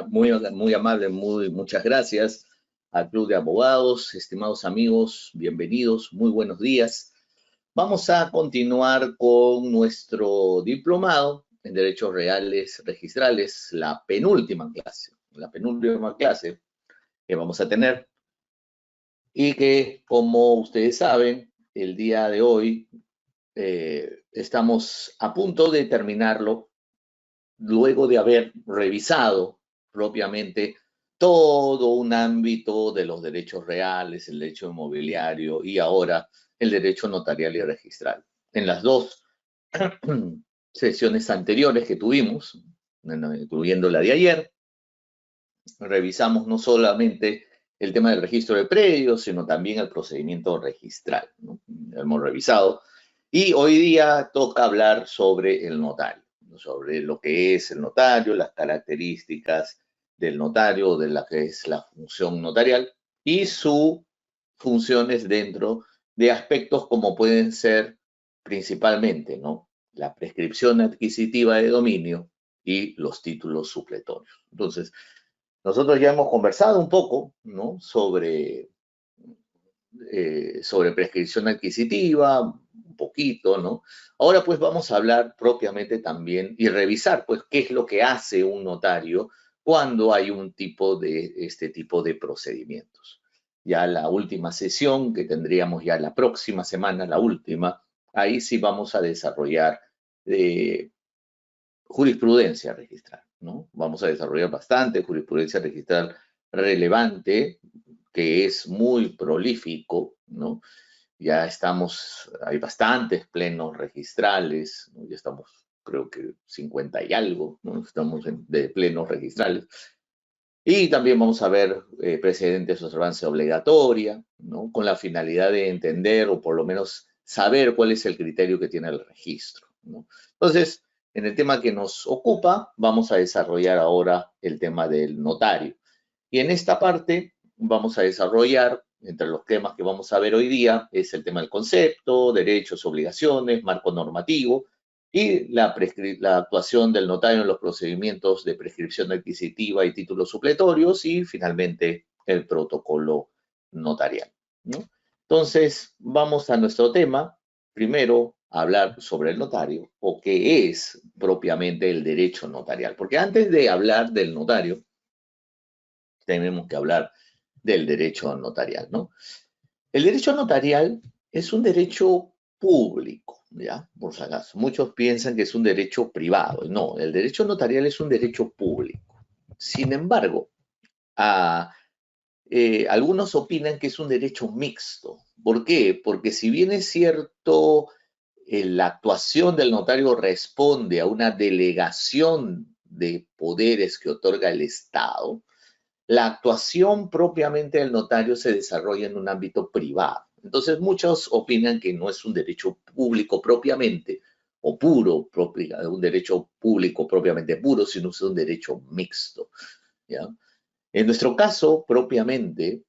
muy amable, muchas gracias al Club de Abogados. Estimados amigos, bienvenidos, muy buenos días. Vamos a continuar con nuestro diplomado en Derechos Reales Registrales, la penúltima clase que vamos a tener y que, como ustedes saben, el día de hoy estamos a punto de terminarlo luego de haber revisado propiamente todo un ámbito de los derechos reales, el derecho inmobiliario y ahora el derecho notarial y registral. En las dos sesiones anteriores que tuvimos, incluyendo la de ayer, revisamos no solamente el tema del registro de predios, sino también el procedimiento registral, ¿no? Hemos revisado. Y hoy día toca hablar sobre el notario, sobre lo que es el notario, las características del notario, de la que es la función notarial y sus funciones dentro de aspectos como pueden ser principalmente, ¿no?, la prescripción adquisitiva de dominio y los títulos supletorios. Entonces, nosotros ya hemos conversado un poco, ¿no?, sobre prescripción adquisitiva, un poquito, ¿no? Ahora pues vamos a hablar propiamente también y revisar pues qué es lo que hace un notario cuando hay este tipo de procedimientos. Ya la última sesión que tendríamos ya la próxima semana, la última, ahí sí vamos a desarrollar jurisprudencia registral, ¿no? Vamos a desarrollar bastante jurisprudencia registral relevante, que es muy prolífico, ¿no? Ya hay bastantes plenos registrales, ¿no? Ya estamos, creo que 50 y algo, ¿no? Estamos de plenos registrales. Y también vamos a ver precedentes de observancia obligatoria, ¿no?, con la finalidad de entender o por lo menos saber cuál es el criterio que tiene el registro, ¿no? Entonces, en el tema que nos ocupa, vamos a desarrollar ahora el tema del notario. Y en esta parte vamos a desarrollar, entre los temas que vamos a ver hoy día, es el tema del concepto, derechos, obligaciones, marco normativo y la actuación del notario en los procedimientos de prescripción adquisitiva y títulos supletorios y finalmente el protocolo notarial, ¿no? Entonces, vamos a nuestro tema. Primero, hablar sobre el notario o qué es propiamente el derecho notarial. Porque antes de hablar del notario, tenemos que hablar del derecho notarial, ¿no? El derecho notarial es un derecho público, ¿ya? Por si acaso. Muchos piensan que es un derecho privado. No, el derecho notarial es un derecho público. Sin embargo, algunos opinan que es un derecho mixto. ¿Por qué? Porque si bien es cierto, la actuación del notario responde a una delegación de poderes que otorga el Estado, la actuación propiamente del notario se desarrolla en un ámbito privado. Entonces, muchos opinan que no es un derecho público propiamente, o puro, un derecho público propiamente puro, sino es un derecho mixto, ¿ya? En nuestro caso, propiamente,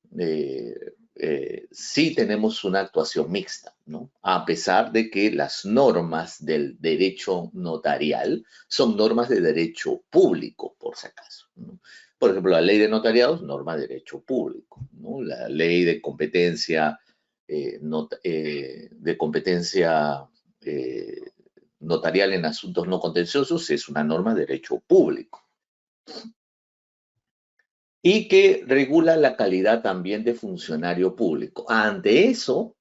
sí tenemos una actuación mixta, ¿no? A pesar de que las normas del derecho notarial son normas de derecho público, por si acaso, ¿no? Por ejemplo, la ley de notariados, norma de derecho público, ¿no? La ley de competencia, eh, notarial en asuntos no contenciosos es una norma de derecho público y que regula la calidad también de funcionario público. Ante eso,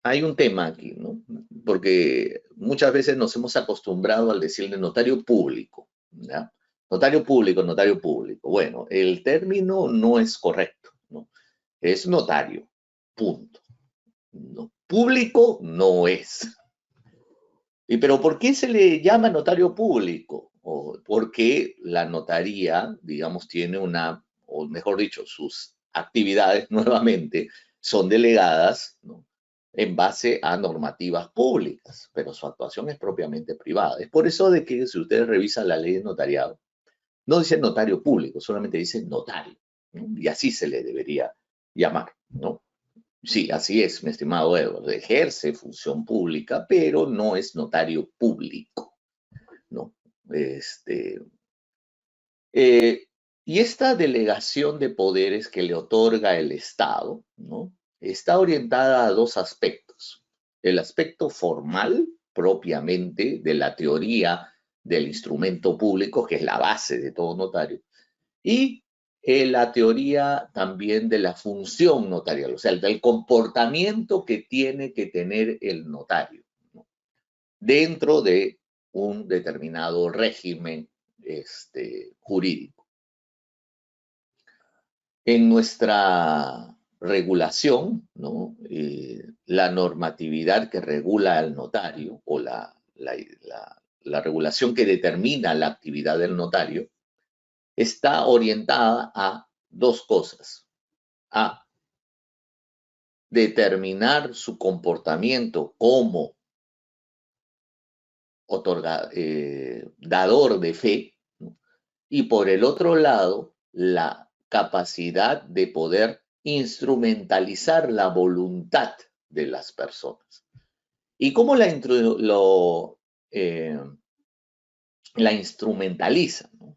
hay un tema aquí, ¿no? Porque muchas veces nos hemos acostumbrado al decirle notario público, ¿ya? Notario público, notario público. Bueno, el término no es correcto, ¿no? Es notario, punto. No, público no es. Pero ¿por qué se le llama notario público? Porque la notaría, digamos, tiene o mejor dicho, sus actividades nuevamente son delegadas, ¿no?, en base a normativas públicas, pero su actuación es propiamente privada. Es por eso de que si ustedes revisan la ley de notariado, no dice notario público, solamente dice notario, ¿no? Y así se le debería llamar, ¿no? Sí, así es, mi estimado Edward. Ejerce función pública, pero no es notario público, ¿no? Y esta delegación de poderes que le otorga el Estado, ¿no?, está orientada a dos aspectos. El aspecto formal, propiamente, de la teoría del instrumento público, que es la base de todo notario, y la teoría también de la función notarial, o sea, del comportamiento que tiene que tener el notario, ¿no?, dentro de un determinado régimen jurídico. En nuestra regulación, ¿no?, la normatividad que regula al notario o la regulación que determina la actividad del notario está orientada a dos cosas: a determinar su comportamiento como dador de fe, ¿no?, y por el otro lado, la capacidad de poder instrumentalizar la voluntad de las personas. ¿Y cómo la instrumentaliza, ¿no?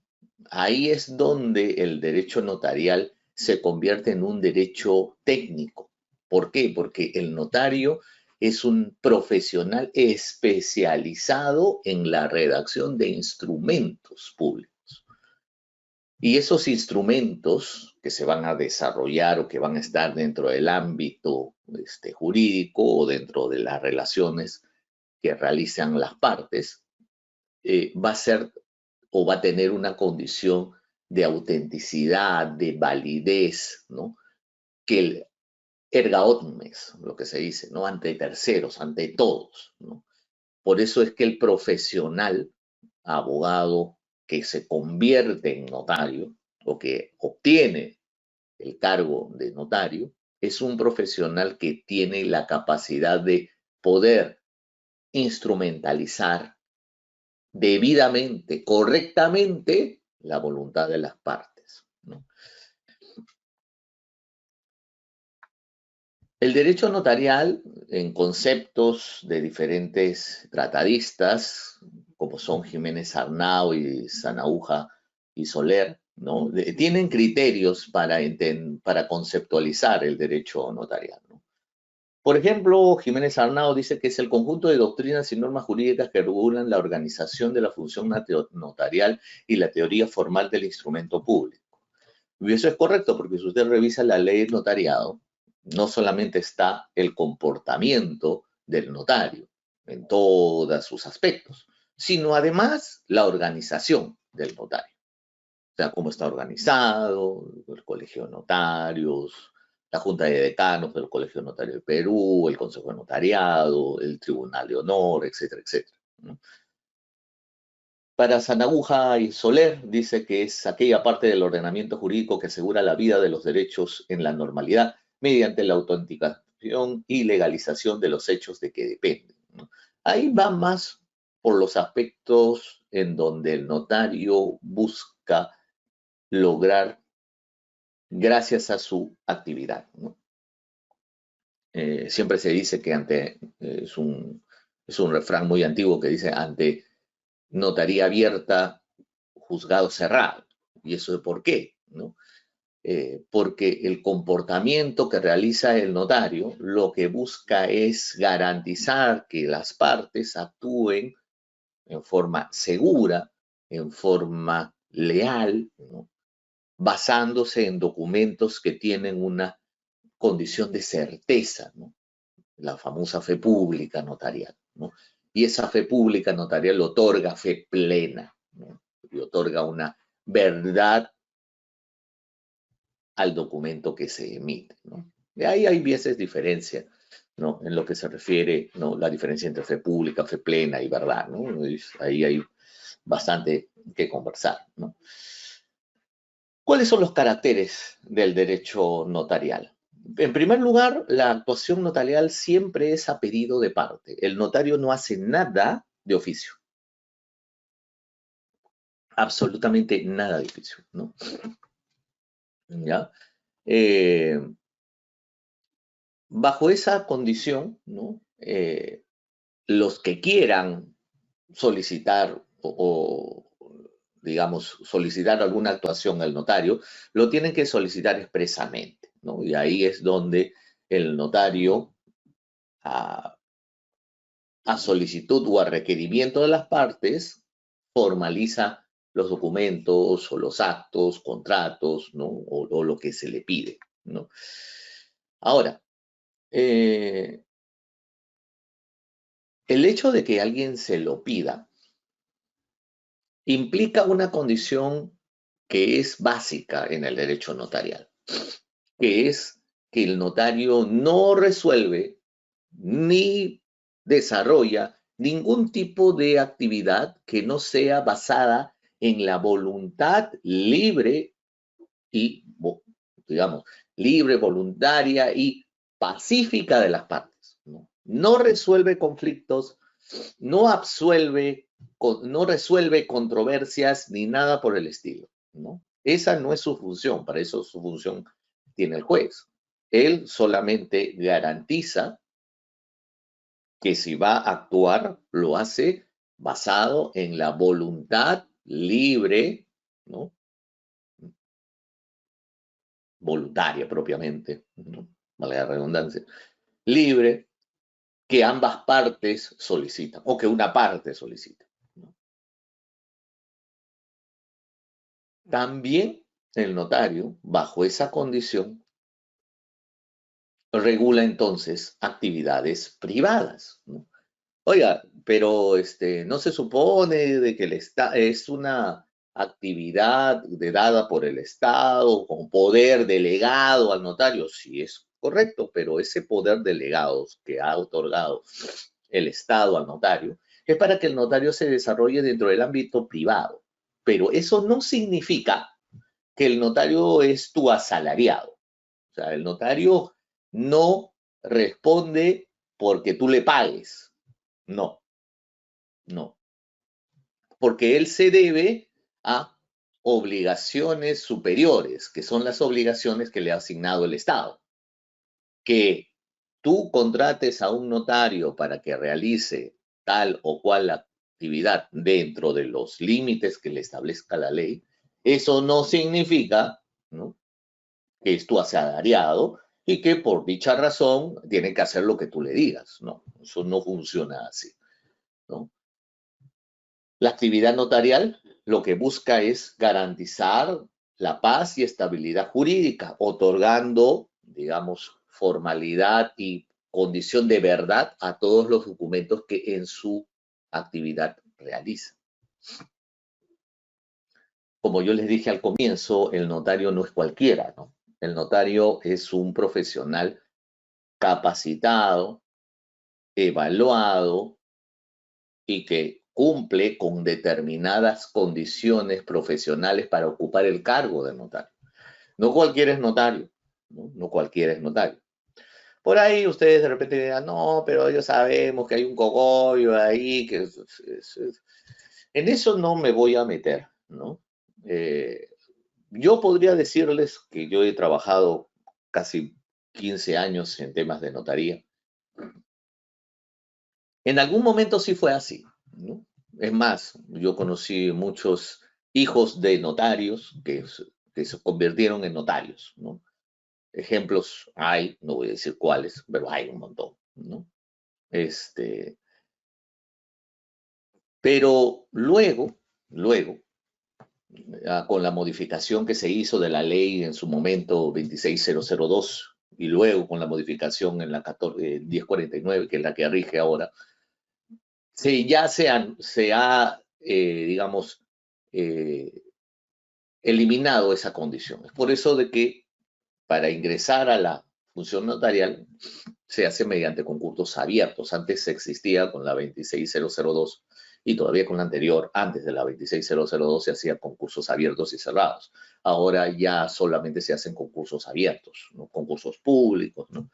Ahí es donde el derecho notarial se convierte en un derecho técnico. ¿Por qué? Porque el notario es un profesional especializado en la redacción de instrumentos públicos. Y esos instrumentos que se van a desarrollar o que van a estar dentro del ámbito jurídico o dentro de las relaciones que realizan las partes, va a ser o va a tener una condición de autenticidad, de validez, ¿no?, que el erga omnes, lo que se dice, ¿no?, ante terceros, ante todos, ¿no? Por eso es que el profesional abogado que se convierte en notario o que obtiene el cargo de notario es un profesional que tiene la capacidad de poder instrumentalizar debidamente, correctamente, la voluntad de las partes, ¿no? El derecho notarial, en conceptos de diferentes tratadistas, como son Jiménez Arnao y Sanahuja y Soler, ¿no?, tienen criterios para conceptualizar el derecho notarial, ¿no? Por ejemplo, Jiménez Arnao dice que es el conjunto de doctrinas y normas jurídicas que regulan la organización de la función notarial y la teoría formal del instrumento público. Y eso es correcto, porque si usted revisa la ley de notariado, no solamente está el comportamiento del notario en todos sus aspectos, sino además la organización del notario. O sea, cómo está organizado el Colegio de Notarios, la Junta de Decanos del Colegio de Notarios de Perú, el Consejo de Notariado, el Tribunal de Honor, etcétera, etcétera, ¿no? Para Sanahuja y Soler, dice que es aquella parte del ordenamiento jurídico que asegura la vida de los derechos en la normalidad mediante la autenticación y legalización de los hechos de que dependen, ¿no? Ahí va más por los aspectos en donde el notario busca lograr gracias a su actividad, ¿no? Siempre se dice que es un refrán muy antiguo que dice: ante notaría abierta, juzgado cerrado. ¿Y eso de por qué, no? Porque el comportamiento que realiza el notario lo que busca es garantizar que las partes actúen en forma segura, en forma leal, ¿no?, basándose en documentos que tienen una condición de certeza, ¿no?, la famosa fe pública notarial, ¿no? Y esa fe pública notarial otorga fe plena, ¿no?, y otorga una verdad al documento que se emite, ¿no? De ahí hay veces diferencia, ¿no?, en lo que se refiere, ¿no?, la diferencia entre fe pública, fe plena y verdad, ¿no? Ahí hay bastante que conversar, ¿no? ¿Cuáles son los caracteres del derecho notarial? En primer lugar, la actuación notarial siempre es a pedido de parte. El notario no hace nada de oficio. Absolutamente nada de oficio, ¿no? ¿Ya? Eh, Bajo esa condición, ¿no?, los que quieran solicitar o digamos, solicitar alguna actuación al notario, lo tienen que solicitar expresamente, ¿no? Y ahí es donde el notario, a, a solicitud o a requerimiento de las partes, formaliza los documentos o los actos, contratos, ¿no? O lo que se le pide, ¿no? Ahora, el hecho de que alguien se lo pida implica una condición que es básica en el derecho notarial, que es que el notario no resuelve ni desarrolla ningún tipo de actividad que no sea basada en la voluntad libre y, digamos, libre, voluntaria y pacífica de las partes. No resuelve conflictos, no absuelve, no resuelve controversias ni nada por el estilo, ¿no? Esa no es su función, para eso su función tiene el juez. Él solamente garantiza que si va a actuar, lo hace basado en la voluntad libre, ¿no? Voluntaria propiamente, ¿no? Vale la redundancia, libre, que ambas partes solicitan, o que una parte solicita, ¿no? También el notario, bajo esa condición, regula entonces actividades privadas, ¿no? Oiga, pero no se supone de que es una actividad dada por el Estado con poder delegado al notario. Sí, es correcto, pero ese poder delegado que ha otorgado el Estado al notario es para que el notario se desarrolle dentro del ámbito privado. Pero eso no significa que el notario es tu asalariado. O sea, el notario no responde porque tú le pagues. No, no, porque él se debe a obligaciones superiores, que son las obligaciones que le ha asignado el Estado. Que tú contrates a un notario para que realice tal o cual actividad dentro de los límites que le establezca la ley, eso no significa, ¿no?, que es tu asalariado y que por dicha razón tiene que hacer lo que tú le digas. No, eso no funciona así, ¿no? La actividad notarial lo que busca es garantizar la paz y estabilidad jurídica, otorgando, digamos, formalidad y condición de verdad a todos los documentos que en su actividad realiza. Como yo les dije al comienzo, el notario no es cualquiera, ¿no? El notario es un profesional capacitado, evaluado y que cumple con determinadas condiciones profesionales para ocupar el cargo de notario. No cualquiera es notario, ¿no? No cualquiera es notario. Por ahí ustedes de repente dirán, no, pero ya sabemos que hay un cogollo ahí, que en eso no me voy a meter, ¿no? Yo podría decirles que yo he trabajado casi 15 años en temas de notaría. En algún momento sí fue así, ¿no? Es más, yo conocí muchos hijos de notarios que se convirtieron en notarios, ¿no? Ejemplos hay, no voy a decir cuáles, pero hay un montón, ¿no? Pero luego, con la modificación que se hizo de la ley en su momento 26002 y luego con la modificación en la 1049, que es la que rige ahora, ya se ha digamos, eliminado esa condición. Es por eso de que para ingresar a la función notarial se hace mediante concursos abiertos. Antes existía con la 26002 y todavía con la anterior, antes de la 26002, se hacían concursos abiertos y cerrados. Ahora ya solamente se hacen concursos abiertos, ¿no? Concursos públicos, ¿no?,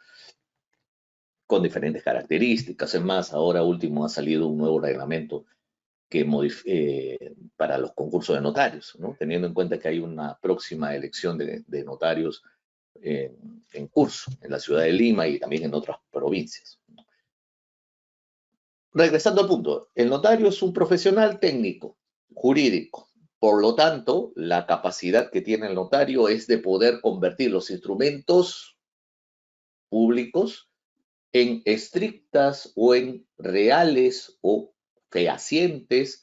con diferentes características. Es más, ahora último ha salido un nuevo reglamento que para los concursos de notarios, ¿no?, teniendo en cuenta que hay una próxima elección de notarios en curso en la ciudad de Lima y también en otras provincias. Regresando al punto, el notario es un profesional técnico, jurídico, Por lo tanto, la capacidad que tiene el notario es de poder convertir los instrumentos públicos en estrictas o en reales o fehacientes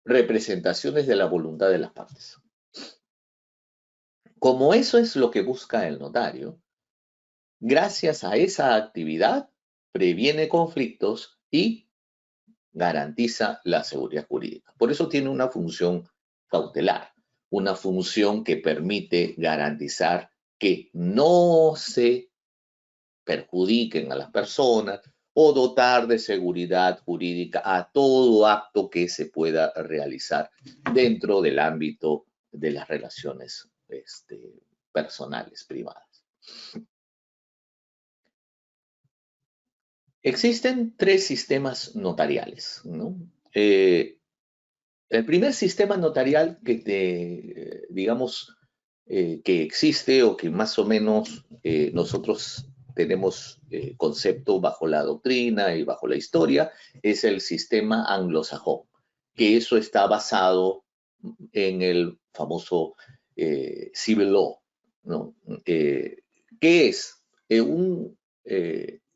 representaciones de la voluntad de las partes. Como eso es lo que busca el notario, gracias a esa actividad previene conflictos y garantiza la seguridad jurídica. Por eso tiene una función cautelar, una función que permite garantizar que no se perjudiquen a las personas o dotar de seguridad jurídica a todo acto que se pueda realizar dentro del ámbito de las relaciones personales, privadas. Existen tres sistemas notariales, ¿no? El primer sistema notarial digamos, que existe o que más o menos nosotros tenemos concepto bajo la doctrina y bajo la historia, es el sistema anglosajón, que eso está basado en el famoso civil law, ¿no? ¿Qué es?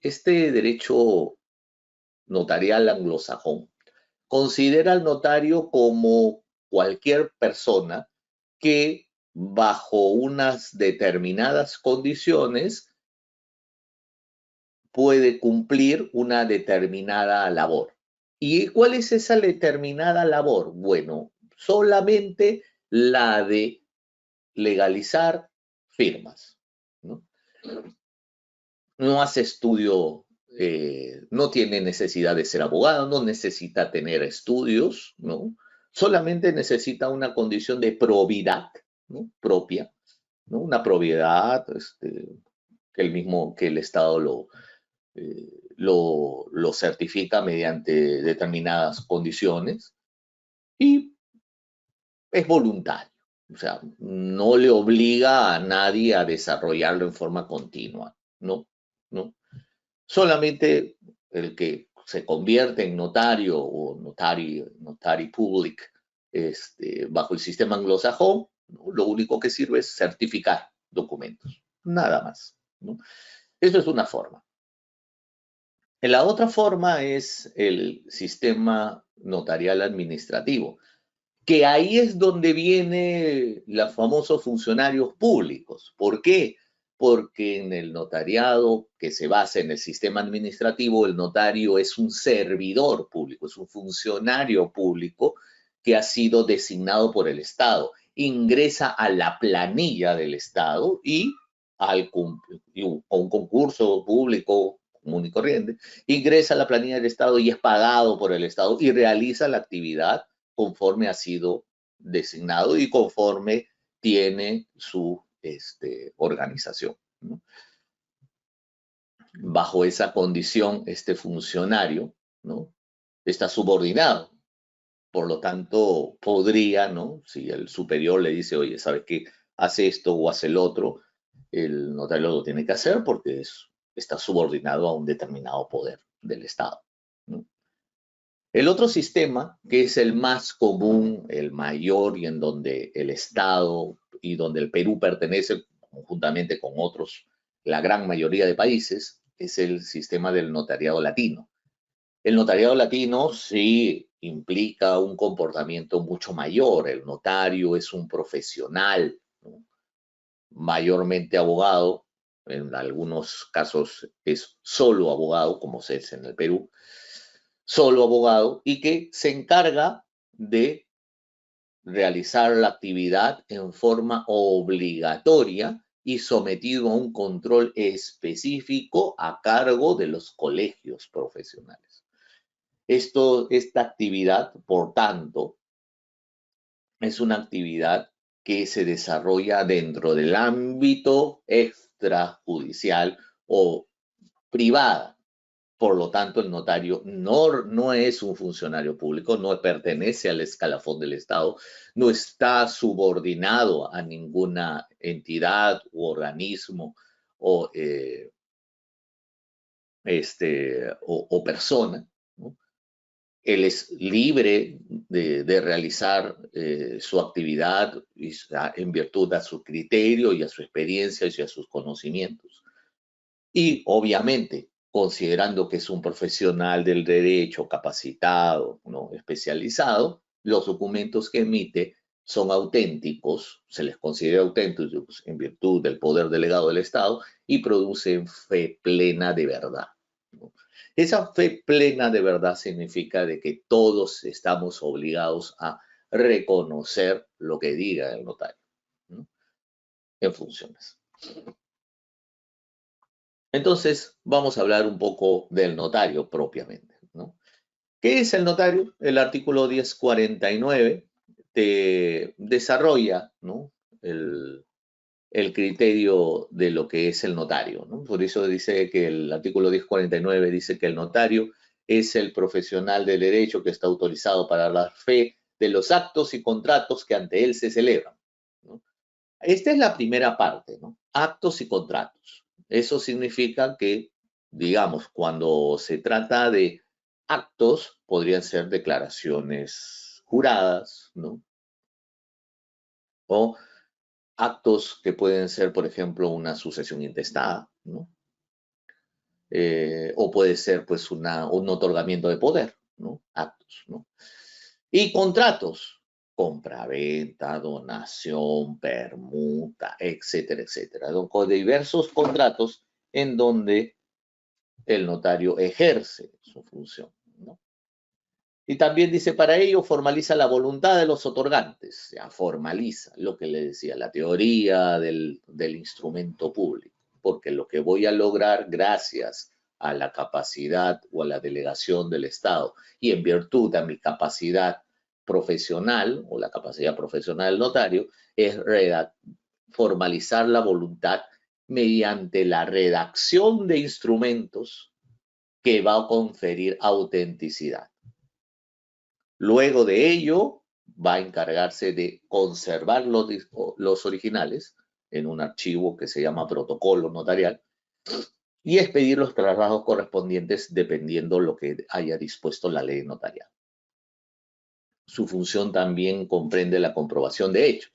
Este derecho notarial anglosajón considera al notario como cualquier persona que bajo unas determinadas condiciones puede cumplir una determinada labor. ¿Y cuál es esa determinada labor? Bueno, solamente la de legalizar firmas, ¿no? No hace estudio, no tiene necesidad de ser abogado, no necesita tener estudios, ¿no? Solamente necesita una condición de probidad, ¿no? Propia, ¿no? Una propiedad que el Estado lo certifica mediante determinadas condiciones y es voluntario. O sea, no le obliga a nadie a desarrollarlo en forma continua, ¿no? ¿No? Solamente el que se convierte en notario o notari public bajo el sistema anglosajón, ¿no? Lo único que sirve es certificar documentos, nada más, ¿no? Eso es una forma. La otra forma es el sistema notarial administrativo, que ahí es donde vienen los famosos funcionarios públicos. ¿Por qué? Porque en el notariado que se basa en el sistema administrativo, el notario es un servidor público, es un funcionario público que ha sido designado por el Estado. Ingresa a la planilla del Estado y a un concurso público común y corriente, ingresa a la planilla del Estado y es pagado por el Estado y realiza la actividad conforme ha sido designado y conforme tiene su organización, ¿no? Bajo esa condición, este funcionario, ¿no? Está subordinado. Por lo tanto, podría, ¿no? Si el superior le dice, oye, ¿sabes qué? Hace esto o hace el otro, el notario lo tiene que hacer porque está subordinado a un determinado poder del Estado, ¿no? El otro sistema, que es el más común, el mayor y en donde el Estado y donde el Perú pertenece conjuntamente con otros, la gran mayoría de países, es el sistema del notariado latino. El notariado latino sí implica un comportamiento mucho mayor. El notario es un profesional, ¿no? Mayormente abogado, en algunos casos es solo abogado, como se es en el Perú, solo abogado y que se encarga de realizar la actividad en forma obligatoria y sometido a un control específico a cargo de los colegios profesionales. Esta actividad, por tanto, es una actividad que se desarrolla dentro del ámbito extrajudicial o privada. Por lo tanto, el notario no es un funcionario público, no pertenece al escalafón del Estado, no está subordinado a ninguna entidad u organismo o, o persona, ¿no? Él es libre de realizar su actividad en virtud a su criterio y a su experiencia y a sus conocimientos. Y obviamente, considerando que es un profesional del derecho capacitado, ¿no?, especializado, los documentos que emite son auténticos, se les considera auténticos en virtud del poder delegado del Estado y producen fe plena de verdad, ¿no? Esa fe plena de verdad significa de que todos estamos obligados a reconocer lo que diga el notario, ¿no?, en funciones. Entonces, vamos a hablar un poco del notario propiamente, ¿no? ¿Qué es el notario? El artículo 1049 te desarrolla, ¿no?, el criterio de lo que es el notario, ¿no? Por eso dice que el artículo 1049 dice que el notario es el profesional del derecho que está autorizado para dar fe de los actos y contratos que ante él se celebran, ¿no? Esta es la primera parte, ¿no? Actos y contratos. Eso significa que, digamos, cuando se trata de actos, podrían ser declaraciones juradas, ¿no? O actos que pueden ser, por ejemplo, una sucesión intestada, ¿no? O puede ser, pues, un otorgamiento de poder, ¿no? Actos, ¿no? Y contratos, compraventa, donación, permuta, etcétera, etcétera. Con diversos contratos en donde el notario ejerce su función, ¿no? Y también dice, para ello formaliza la voluntad de los otorgantes, ya formaliza lo que le decía, la teoría del instrumento público, porque lo que voy a lograr gracias a la capacidad o a la delegación del Estado y en virtud de mi capacidad profesional o la capacidad profesional del notario es formalizar la voluntad mediante la redacción de instrumentos que va a conferir autenticidad. Luego de ello, va a encargarse de conservar los originales en un archivo que se llama protocolo notarial y expedir los traslados correspondientes dependiendo lo que haya dispuesto la ley notarial. Su función también comprende la comprobación de hechos.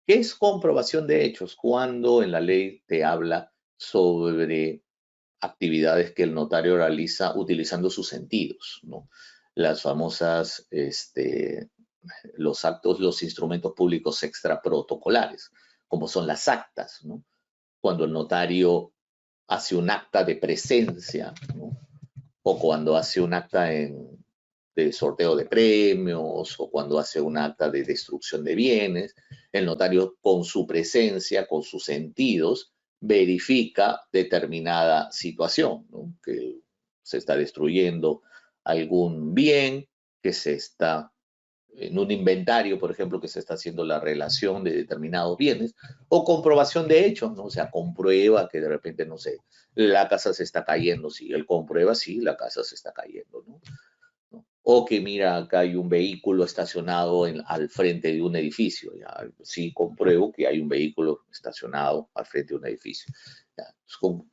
¿Qué es comprobación de hechos? Cuando en la ley te habla sobre actividades que el notario realiza utilizando sus sentidos, ¿no? Las famosas, los actos, los instrumentos públicos extraprotocolares, como son las actas, ¿no? Cuando el notario hace un acta de presencia, ¿no?, o cuando hace un acta de sorteo de premios, o cuando hace un acta de destrucción de bienes, el notario con su presencia, con sus sentidos, verifica determinada situación, ¿no?, que se está destruyendo algún bien, que se está en un inventario, por ejemplo, que se está haciendo la relación de determinados bienes, o comprobación de hechos, ¿no? O sea, comprueba que de repente, no sé, la casa se está cayendo, sí, él comprueba, sí, la casa se está cayendo, ¿no? O que mira, acá hay un vehículo estacionado al frente de un edificio, ya, sí, compruebo que hay un vehículo estacionado al frente de un edificio, ya,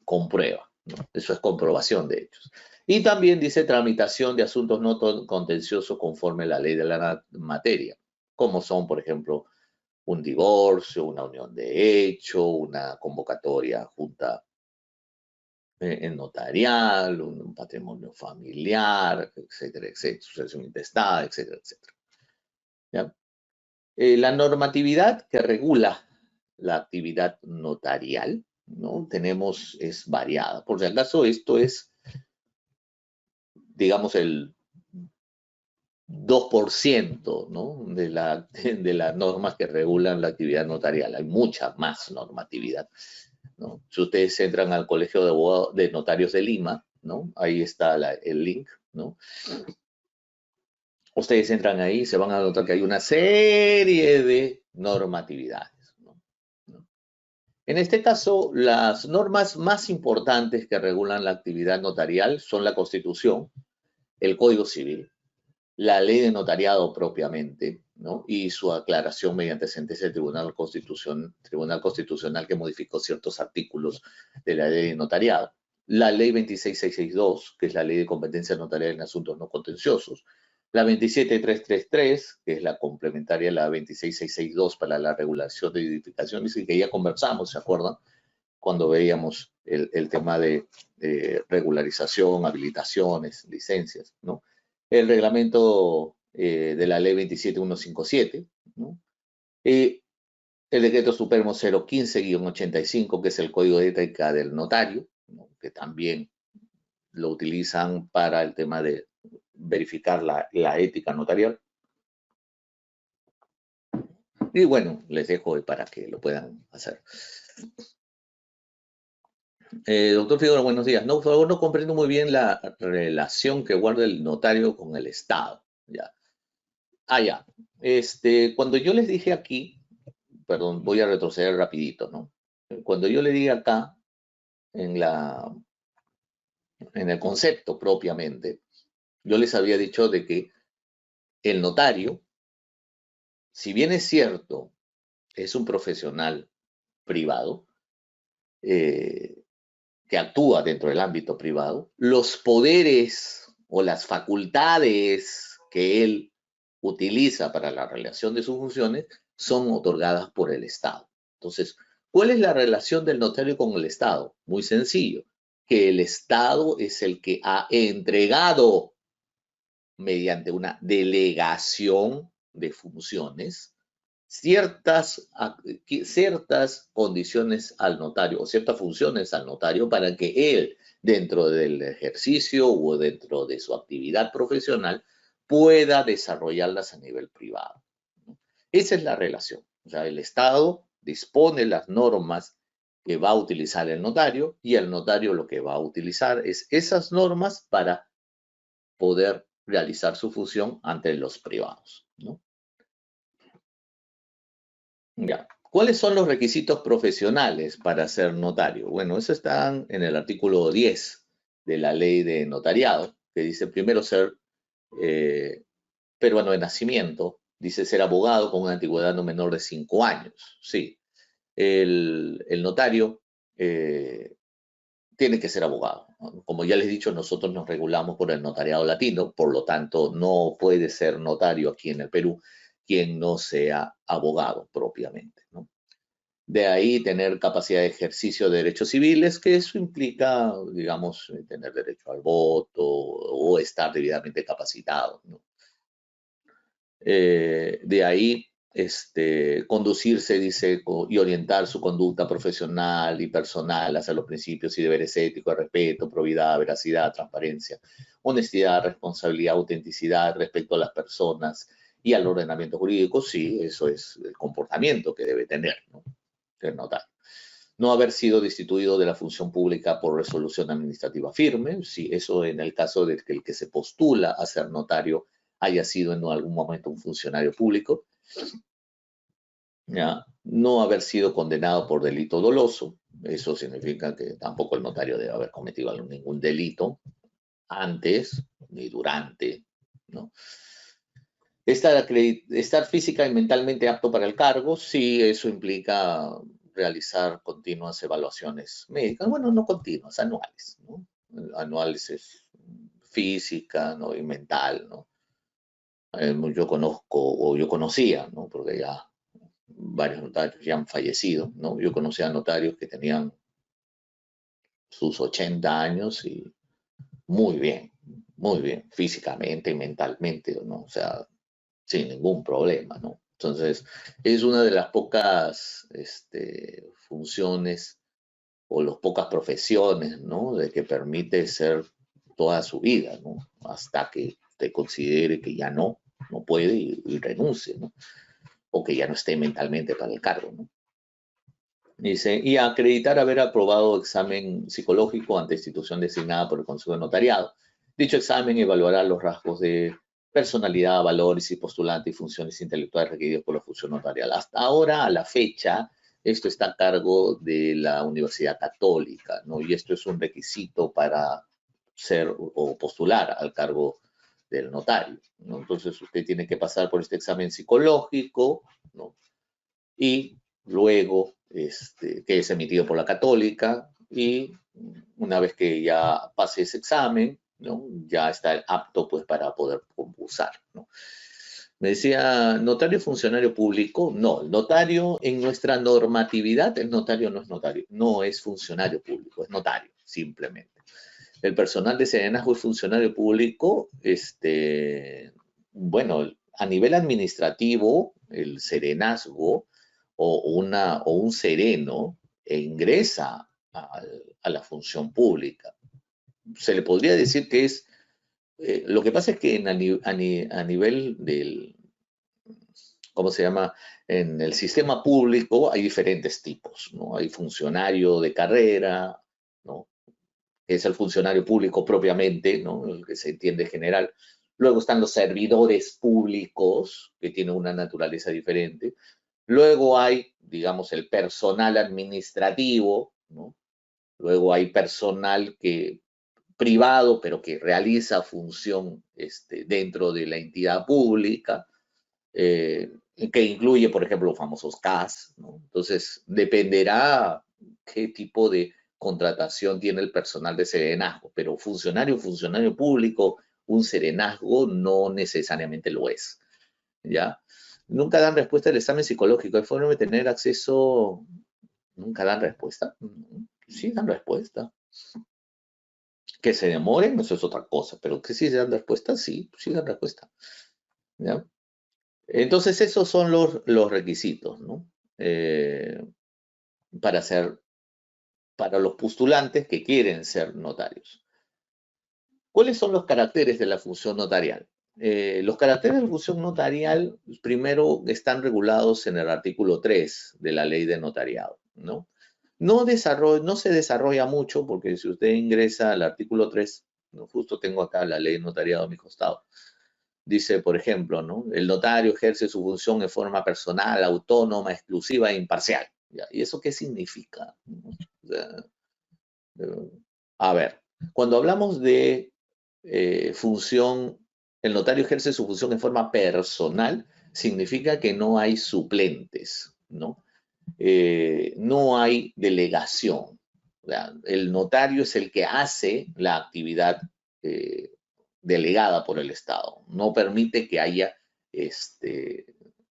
comprueba, ¿no? Eso es comprobación de hechos. Y también dice tramitación de asuntos no contenciosos conforme a la ley de la materia, como son, por ejemplo, un divorcio, una unión de hecho, una convocatoria junta en notarial, un patrimonio familiar, etcétera, etcétera, sucesión intestada, etcétera, etcétera. ¿Ya? La normatividad que regula la actividad notarial, ¿no?, es variada. Por si acaso, esto es, digamos, el 2%, ¿no?, de las normas que regulan la actividad notarial. Hay mucha más normatividad, ¿no? Si ustedes entran al Colegio de Abogados, de Notarios de Lima, ¿no?, ahí está el link, ¿no? Ustedes entran ahí y se van a notar que hay una serie de normatividades, ¿no? En este caso, las normas más importantes que regulan la actividad notarial son la Constitución, el Código Civil, la ley de notariado propiamente, ¿no?, y su aclaración mediante sentencia del Tribunal Constitucional que modificó ciertos artículos de la ley de notariado. la ley 26662, que es la ley de competencia notarial en asuntos no contenciosos, la 27333, que es la complementaria a la 26662 para la regulación de edificaciones, y que ya conversamos, ¿se acuerdan? Cuando veíamos el tema de regularización, habilitaciones, licencias, ¿no? El reglamento de la ley 27157, ¿no? Y el decreto supremo 015-85, que es el código de ética del notario, ¿no? Que también lo utilizan para el tema de verificar la ética notarial. Y bueno, les dejo para que lo puedan hacer. Doctor Figueroa, buenos días. No, por favor, no comprendo muy bien la relación que guarda el notario con el Estado. Ya. Ya. Cuando yo les dije aquí, perdón, voy a retroceder rapidito, ¿no? Cuando yo le dije acá, en el concepto propiamente, yo les había dicho de que el notario, si bien es cierto, es un profesional privado, que actúa dentro del ámbito privado, los poderes o las facultades que él utiliza para la realización de sus funciones son otorgadas por el Estado. Entonces, ¿cuál es la relación del notario con el Estado? Muy sencillo, que el Estado es el que ha entregado mediante una delegación de funciones ciertas condiciones al notario o ciertas funciones al notario para que él, dentro del ejercicio o dentro de su actividad profesional, pueda desarrollarlas a nivel privado. Esa es la relación. O sea, el Estado dispone las normas que va a utilizar el notario y el notario lo que va a utilizar es esas normas para poder realizar su función ante los privados, ¿no? Ya. ¿Cuáles son los requisitos profesionales para ser notario? Bueno, eso está en el artículo 10 de la ley de notariado, que dice primero ser peruano de nacimiento, dice ser abogado con una antigüedad no menor de 5 años. Sí, el notario tiene que ser abogado. Como ya les he dicho, nosotros nos regulamos por el notariado latino, por lo tanto, no puede ser notario aquí en el Perú quien no sea abogado propiamente, ¿no? De ahí tener capacidad de ejercicio de derechos civiles, que eso implica, digamos, tener derecho al voto o estar debidamente capacitado, ¿no? De ahí, conducirse, dice, y orientar su conducta profesional y personal hacia los principios y deberes éticos, respeto, probidad, veracidad, transparencia, honestidad, responsabilidad, autenticidad respecto a las personas y al ordenamiento jurídico. Sí, eso es el comportamiento que debe tener, ¿no? El notario. No haber sido destituido de la función pública por resolución administrativa firme, sí, eso en el caso de que el que se postula a ser notario haya sido en algún momento un funcionario público. ¿Ya? No haber sido condenado por delito doloso, eso significa que tampoco el notario debe haber cometido ningún delito antes ni durante, ¿no? Estar física y mentalmente apto para el cargo, sí, eso implica realizar continuas evaluaciones médicas, bueno, no continuas, anuales, ¿no? Anuales es física, ¿no? Y mental, ¿no? Yo conocía, ¿no? Porque ya varios notarios ya han fallecido, ¿no? Yo conocía notarios que tenían sus 80 años y muy bien, físicamente y mentalmente, ¿no? O sea, sin ningún problema, ¿no? Entonces, es una de las pocas funciones o las pocas profesiones, ¿no? De que permite ser toda su vida, ¿no? Hasta que te considere que ya no puede y renuncie, ¿no? O que ya no esté mentalmente para el cargo, ¿no? Dice, y acreditar haber aprobado examen psicológico ante institución designada por el Consejo de Notariado. Dicho examen evaluará los rasgos de personalidad, valores y postulante y funciones intelectuales requeridos por la función notarial. Hasta ahora, a la fecha, esto está a cargo de la Universidad Católica, ¿no? Y esto es un requisito para ser o postular al cargo del notario, ¿no? Entonces, usted tiene que pasar por este examen psicológico, ¿no? Y luego, que es emitido por la Católica, Y una vez que ya pase ese examen, ¿no? Ya está apto pues para poder concursar, ¿no? Me decía, ¿notario funcionario público? No, el notario en nuestra normatividad, el notario no es notario, no es funcionario público, es notario, simplemente. El personal de serenazgo es funcionario público, bueno, a nivel administrativo, el serenazgo o un sereno ingresa a la función pública. Se le podría decir que es, lo que pasa es que a nivel del, ¿cómo se llama? En el sistema público hay diferentes tipos, ¿no? Hay funcionario de carrera, ¿no? Que es el funcionario público propiamente, ¿no? El que se entiende general. Luego están los servidores públicos, que tienen una naturaleza diferente. Luego hay, digamos, el personal administrativo, ¿no? Luego hay personal privado, pero que realiza función dentro de la entidad pública, que incluye, por ejemplo, los famosos CAS, ¿no? Entonces, dependerá qué tipo de contratación tiene el personal de serenazgo, pero funcionario público, un serenazgo no necesariamente lo es, ¿ya? Nunca dan respuesta al examen psicológico, ¿hay forma de tener acceso? Nunca dan respuesta. Sí dan respuesta. Que se demoren, eso es otra cosa, pero que sí se dan respuesta, sí dan respuesta, ¿ya? Entonces, esos son los requisitos, ¿no? Para para los postulantes que quieren ser notarios. ¿Cuáles son los caracteres de la función notarial? Los caracteres de la función notarial, primero, están regulados en el artículo 3 de la ley de notariado, ¿no? No se desarrolla mucho porque si usted ingresa al artículo 3, ¿no? Justo tengo acá la ley de notariado a mi costado. Dice, por ejemplo, ¿no? El notario ejerce su función en forma personal, autónoma, exclusiva e imparcial. ¿Ya? ¿Y eso qué significa? O sea, a ver, cuando hablamos de función, el notario ejerce su función en forma personal, significa que no hay suplentes, ¿no? No hay delegación. O sea, el notario es el que hace la actividad eh, delegada por el Estado. No permite que haya,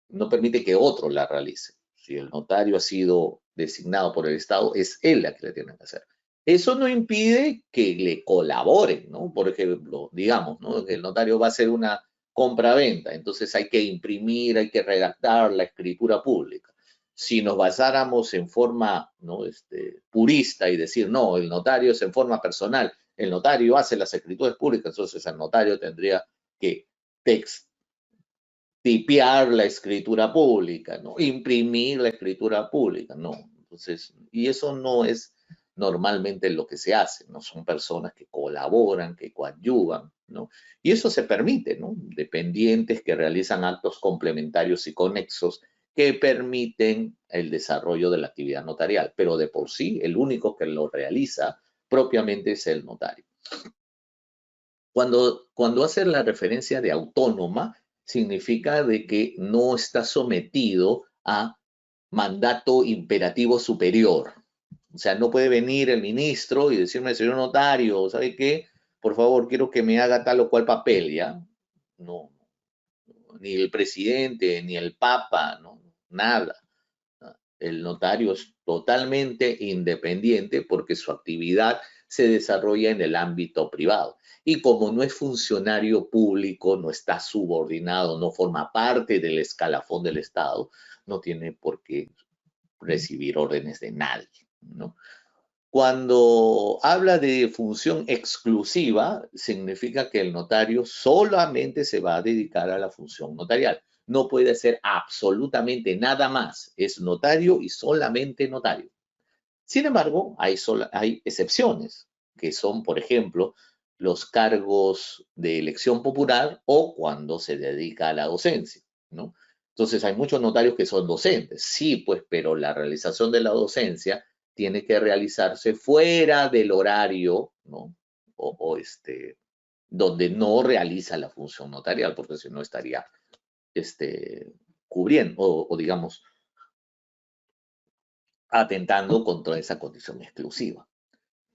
no permite que otro la realice. Si el notario ha sido designado por el Estado, es él la que le tiene que hacer. Eso no impide que le colaboren, ¿no? Por ejemplo, digamos, ¿no? Que el notario va a hacer una compra-venta, entonces hay que imprimir, hay que redactar la escritura pública. Si nos basáramos en forma, ¿no? Purista y decir, no, el notario es en forma personal, el notario hace las escrituras públicas, entonces el notario tendría que tipear la escritura pública, ¿no? Imprimir la escritura pública, no. Entonces, y eso no es normalmente lo que se hace, ¿no? Son personas que colaboran, que coadyuvan, ¿no? Y eso se permite, ¿no? Dependientes que realizan actos complementarios y conexos que permiten el desarrollo de la actividad notarial, pero de por sí el único que lo realiza propiamente es el notario. Cuando hace la referencia de autónoma, significa de que no está sometido a mandato imperativo superior. O sea, no puede venir el ministro y decirme, señor notario, ¿sabe qué? Por favor, quiero que me haga tal o cual papel, ¿ya? No, ni el presidente, ni el papa, no, nada. El notario es totalmente independiente porque su actividad se desarrolla en el ámbito privado. Y como no es funcionario público, no está subordinado, no forma parte del escalafón del Estado, no tiene por qué recibir órdenes de nadie, ¿no? Cuando habla de función exclusiva, significa que el notario solamente se va a dedicar a la función notarial. No puede hacer absolutamente nada más. Es notario y solamente notario. Sin embargo, hay excepciones, que son, por ejemplo, los cargos de elección popular o cuando se dedica a la docencia, ¿no? Entonces, hay muchos notarios que son docentes, sí, pues, pero la realización de la docencia tiene que realizarse fuera del horario, ¿no? Donde no realiza la función notarial, porque si no estaría cubriendo o digamos, atentando contra esa condición exclusiva.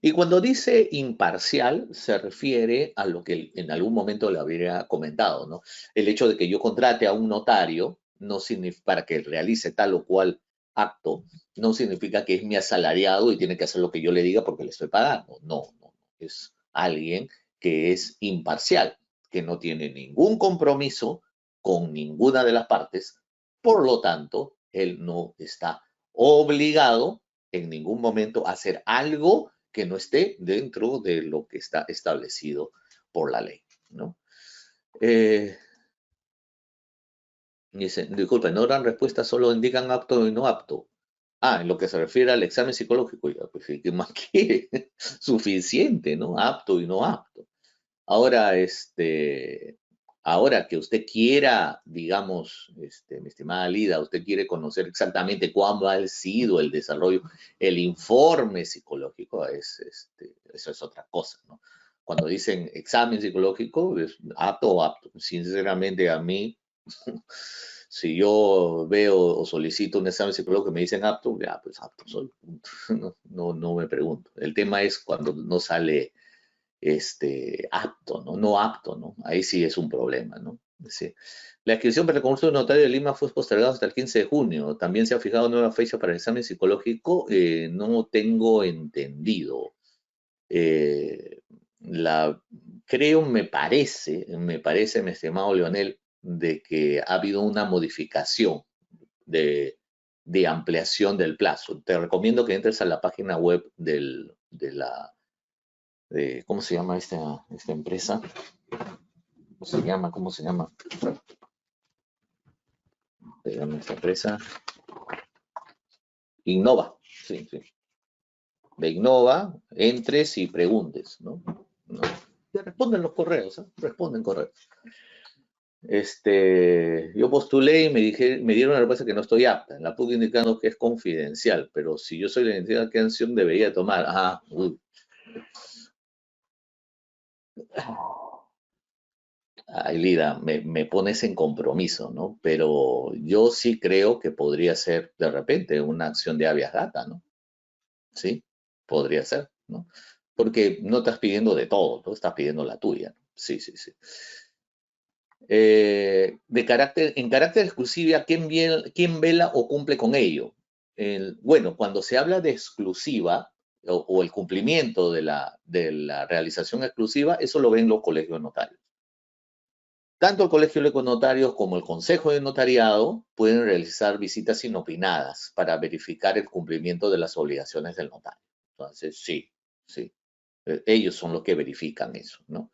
Y cuando dice imparcial, se refiere a lo que en algún momento le habría comentado, ¿no? El hecho de que yo contrate a un notario no significa para que realice tal o cual acto, no significa que es mi asalariado y tiene que hacer lo que yo le diga porque le estoy pagando. No, no. Es alguien que es imparcial, que no tiene ningún compromiso con ninguna de las partes, por lo tanto, él no está obligado en ningún momento a hacer algo que no esté dentro de lo que está establecido por la ley, ¿no? Eh, Dice, disculpen, no dan respuesta, solo indican apto y no apto. Ah, en lo que se refiere al examen psicológico, ya, pues, ¿qué más quiere? Suficiente, ¿no? Apto y no apto. Ahora, ahora que usted quiera, digamos, mi estimada Lida, usted quiere conocer exactamente cuándo ha sido el desarrollo, el informe psicológico, eso es otra cosa, ¿no? Cuando dicen examen psicológico, es apto o apto. Sinceramente, a mí, si yo veo o solicito un examen psicológico y me dicen apto, ya, pues apto soy. No, no, no me pregunto. El tema es cuando no sale apto, ¿no? No apto, ¿no? Ahí sí es un problema, ¿no? Sí. La inscripción para el concurso de notario de Lima fue postergada hasta el 15 de junio. También se ha fijado nueva fecha para el examen psicológico. No tengo entendido. Eh, la, creo, me parece, mi estimado Leonel, de que ha habido una modificación de ampliación del plazo. Te recomiendo que entres a la página web ¿cómo se llama esta empresa? ¿Cómo se llama? ¿Cómo se llama? Se llama esta empresa Innova. Sí, sí. De Innova, entres y preguntes, ¿no? ¿No? Te responden los correos, ¿eh? Responden correos. Yo postulé y me dieron la respuesta que no estoy apta. En la PUC indicando que es confidencial, pero si yo soy la entidad, ¿qué acción debería tomar? Ah, uy. Ay, Lida, me pones en compromiso, ¿no? Pero yo sí creo que podría ser de repente una acción de habeas data, ¿no? Sí, podría ser, ¿no? Porque no estás pidiendo de todo, tú estás pidiendo la tuya, ¿no? Sí, sí, sí. En carácter exclusiva, ¿quién vela o cumple con ello? Bueno, cuando se habla de exclusiva o el cumplimiento de la realización exclusiva, eso lo ven los colegios notarios. Tanto el Colegio de Notarios como el Consejo de Notariado pueden realizar visitas inopinadas para verificar el cumplimiento de las obligaciones del notario. Entonces, sí, sí, ellos son los que verifican eso, ¿no?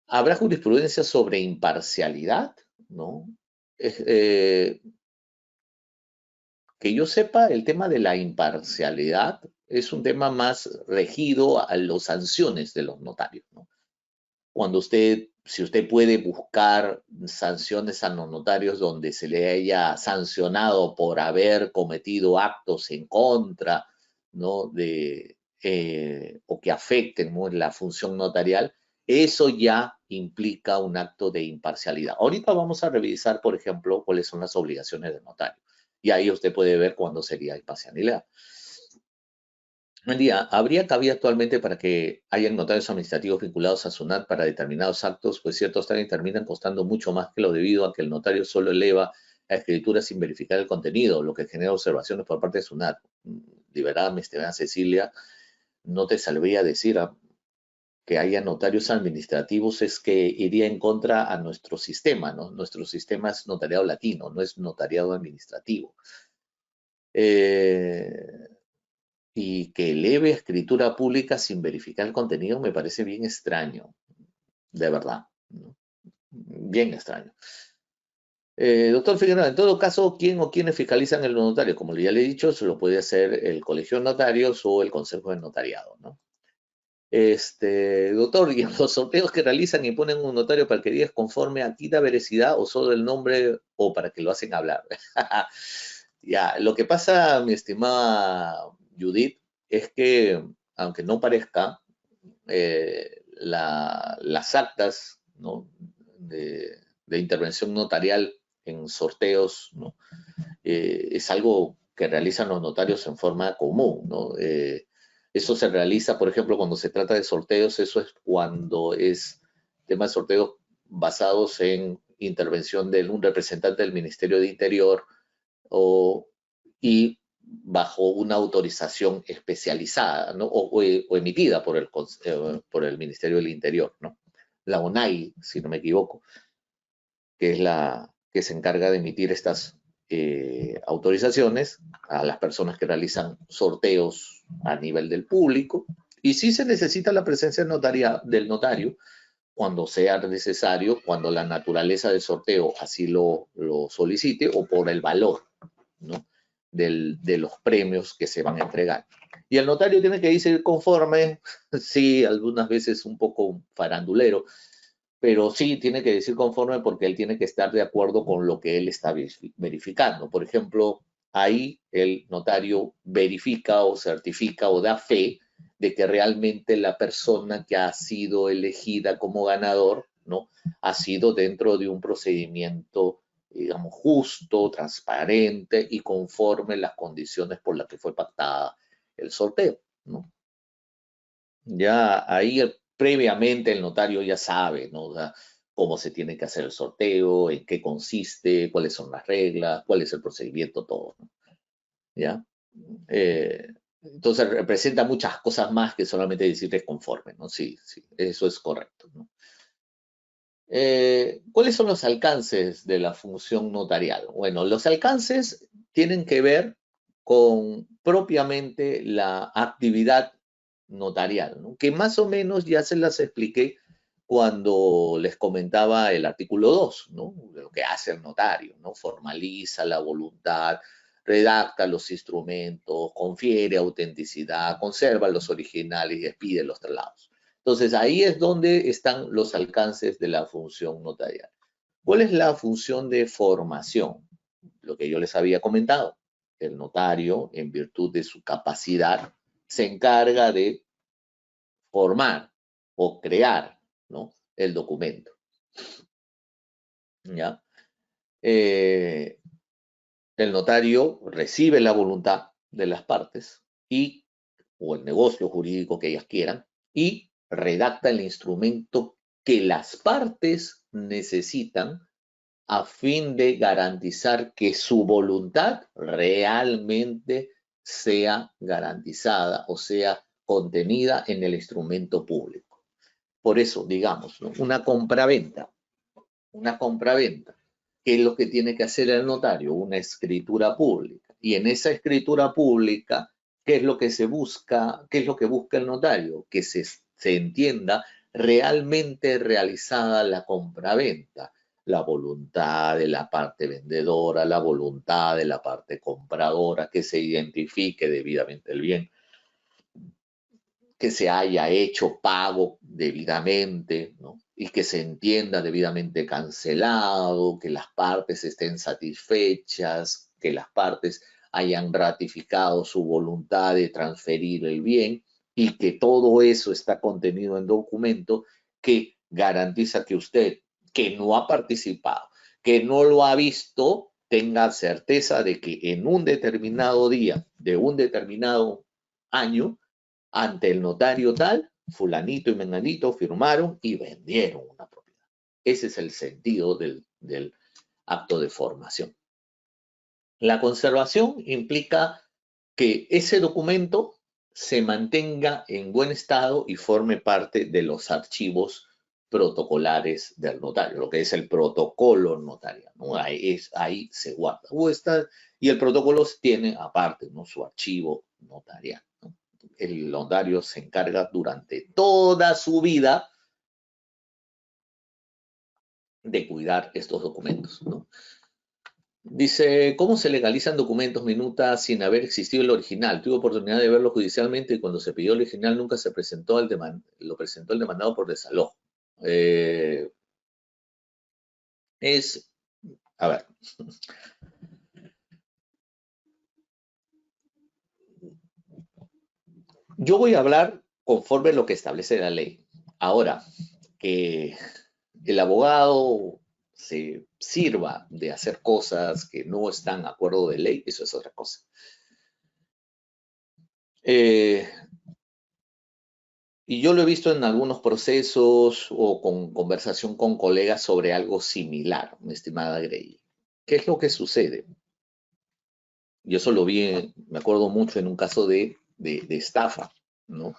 Habrá jurisprudencia sobre imparcialidad, ¿no? Eh, que yo sepa, el tema de la imparcialidad es un tema más regido a las sanciones de los notarios, ¿no? Si usted puede buscar sanciones a los notarios donde se le haya sancionado por haber cometido actos en contra, ¿no? O que afecten, ¿no?, la función notarial, eso ya implica un acto de imparcialidad. Ahorita vamos a revisar, por ejemplo, cuáles son las obligaciones del notario. Y ahí usted puede ver cuándo sería imparcialidad. Buen día. ¿Habría cabida actualmente para que hayan notarios administrativos vinculados a SUNAT para determinados actos? Pues ciertos trámites terminan costando mucho más que lo debido a que el notario solo eleva a escritura sin verificar el contenido, lo que genera observaciones por parte de SUNAT. De verdad, mi estimada Cecilia, no te sabría decir que haya notarios administrativos, es que iría en contra a nuestro sistema, ¿no? Nuestro sistema es notariado latino, no es notariado administrativo. Eh, y que eleve escritura pública sin verificar el contenido me parece bien extraño, de verdad, ¿no? Bien extraño. Doctor Figueroa, en todo caso, ¿quién o quiénes fiscalizan el notario? Como ya le he dicho, se lo puede hacer el Colegio de Notarios o el Consejo de Notariado, ¿no? Doctor, ¿y en los sorteos que realizan y ponen un notario para que digas conforme a quita veracidad o solo el nombre o para que lo hacen hablar? Ya, lo que pasa, mi estimada Judith, es que, aunque no parezca, las actas, ¿no?, de intervención notarial en sorteos, ¿no?, es algo que realizan los notarios en forma común, ¿no? Eso se realiza, por ejemplo, cuando se trata de sorteos, eso es cuando es temas de sorteos basados en intervención de un representante del Ministerio de Interior y bajo una autorización especializada, ¿no? o emitida por el Ministerio del Interior, ¿no? La ONAI, si no me equivoco, que es la que se encarga de emitir estas autorizaciones a las personas que realizan sorteos a nivel del público. Y sí se necesita la presencia del notario cuando sea necesario, cuando la naturaleza del sorteo así lo solicite o por el valor, ¿no? de los premios que se van a entregar. Y el notario tiene que irse conforme, sí, algunas veces un poco farandulero, pero sí tiene que decir conforme porque él tiene que estar de acuerdo con lo que él está verificando. Por ejemplo, ahí el notario verifica o certifica o da fe de que realmente la persona que ha sido elegida como ganador, ¿no? Ha sido dentro de un procedimiento, digamos, justo, transparente y conforme las condiciones por las que fue pactada el sorteo, ¿no? Ya ahí previamente el notario ya sabe, ¿no? O sea, cómo se tiene que hacer el sorteo, en qué consiste, cuáles son las reglas, cuál es el procedimiento, todo, ¿no? ¿Ya? Entonces representa muchas cosas más que solamente decirles conforme, ¿no? Sí, sí, eso es correcto, ¿no? ¿Cuáles son los alcances de la función notarial? Bueno, los alcances tienen que ver con propiamente la actividad notarial, ¿no? Que más o menos ya se las expliqué cuando les comentaba el artículo 2, ¿no? De lo que hace el notario, ¿no? Formaliza la voluntad, redacta los instrumentos, confiere autenticidad, conserva los originales y expide los traslados. Entonces, ahí es donde están los alcances de la función notarial. ¿Cuál es la función de formación? Lo que yo les había comentado. El notario, en virtud de su capacidad, se encarga de formar o crear, ¿no? El documento. ¿Ya? El notario recibe la voluntad de las partes o el negocio jurídico que ellas quieran y redacta el instrumento que las partes necesitan a fin de garantizar que su voluntad realmente sea garantizada o sea contenida en el instrumento público. Por eso, digamos, ¿no? Una compraventa, ¿qué es lo que tiene que hacer el notario? Una escritura pública. Y en esa escritura pública, ¿qué es lo que se busca? ¿Qué es lo que busca el notario? Que se entienda realmente realizada la compraventa, la voluntad de la parte vendedora, la voluntad de la parte compradora, que se identifique debidamente el bien, que se haya hecho pago debidamente, ¿no? Y que se entienda debidamente cancelado, que las partes estén satisfechas, que las partes hayan ratificado su voluntad de transferir el bien y que todo eso está contenido en documento que garantiza que usted, que no ha participado, que no lo ha visto, tenga certeza de que en un determinado día, de un determinado año, ante el notario tal, fulanito y menganito firmaron y vendieron una propiedad. Ese es el sentido del acto de formación. La conservación implica que ese documento se mantenga en buen estado y forme parte de los archivos protocolares del notario, lo que es el protocolo notarial, ¿no? Ahí se guarda. Y el protocolo tiene aparte, ¿no? Su archivo notarial, ¿no? El notario se encarga durante toda su vida de cuidar estos documentos, ¿no? Dice, ¿cómo se legalizan documentos minutas sin haber existido el original? Tuve oportunidad de verlo judicialmente y cuando se pidió el original nunca se presentó lo presentó el demandado por desalojo. A ver, yo voy a hablar conforme lo que establece la ley. Ahora, que el abogado se sirva de hacer cosas que no están de acuerdo de ley, eso es otra cosa. Y yo lo he visto en algunos procesos o con conversación con colegas sobre algo similar, mi estimada Grey. ¿Qué es lo que sucede? Yo eso lo vi, me acuerdo mucho en un caso de estafa, ¿no?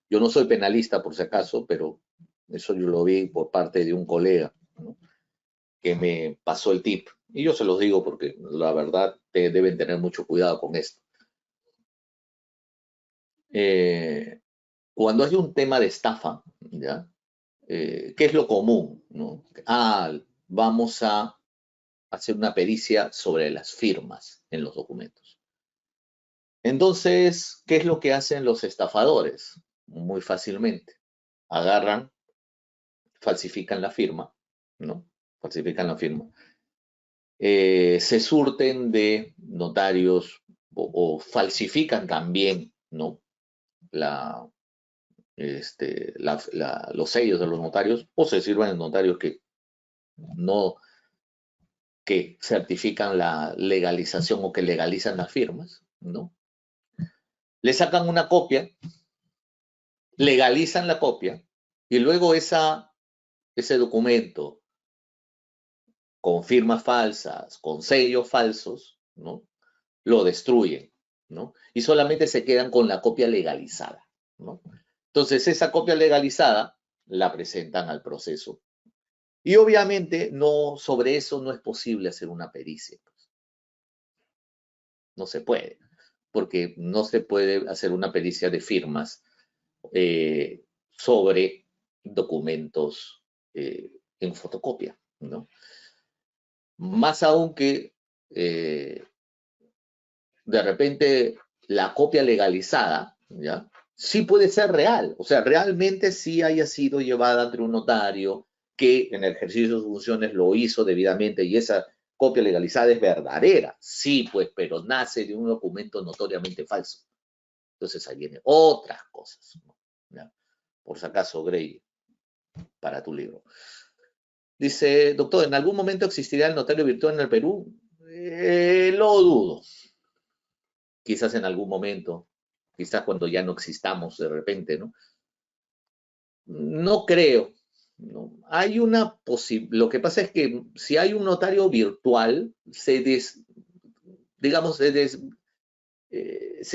Yo no soy penalista por si acaso, pero eso yo lo vi por parte de un colega, ¿no? Que me pasó el tip. Y yo se los digo porque la verdad deben tener mucho cuidado con esto. Eh, Cuando hay un tema de estafa, ¿ya? ¿Qué es lo común? ¿No? Vamos a hacer una pericia sobre las firmas en los documentos. Entonces, ¿qué es lo que hacen los estafadores? Muy fácilmente. Agarran, falsifican la firma, ¿no? Falsifican la firma. Se surten de notarios o falsifican también, ¿no? La, los sellos de los notarios o se sirven de notarios que no que certifican la legalización o que legalizan las firmas, ¿no? Le sacan una copia, legalizan la copia y luego ese documento con firmas falsas, con sellos falsos, ¿no? Lo destruyen, ¿no? Y solamente se quedan con la copia legalizada, ¿no? Entonces, esa copia legalizada la presentan al proceso. Y obviamente no, sobre eso no es posible hacer una pericia. No se puede, porque no se puede hacer una pericia de firmas sobre documentos en fotocopia, ¿no? Más aún que de repente la copia legalizada, ¿ya? Sí puede ser real, o sea, realmente sí haya sido llevada ante un notario que en el ejercicio de sus funciones lo hizo debidamente y esa copia legalizada es verdadera, sí, pues, pero nace de un documento notoriamente falso. Entonces ahí vienen otras cosas, ¿no? Por si acaso, Grey, para tu libro. Dice, doctor, ¿en algún momento existirá el notario virtual en el Perú? Lo dudo. Quizás en algún momento, quizás cuando ya no existamos de repente, ¿no? No creo. ¿No? Hay una posibilidad. Lo que pasa es que si hay un notario virtual, digamos, se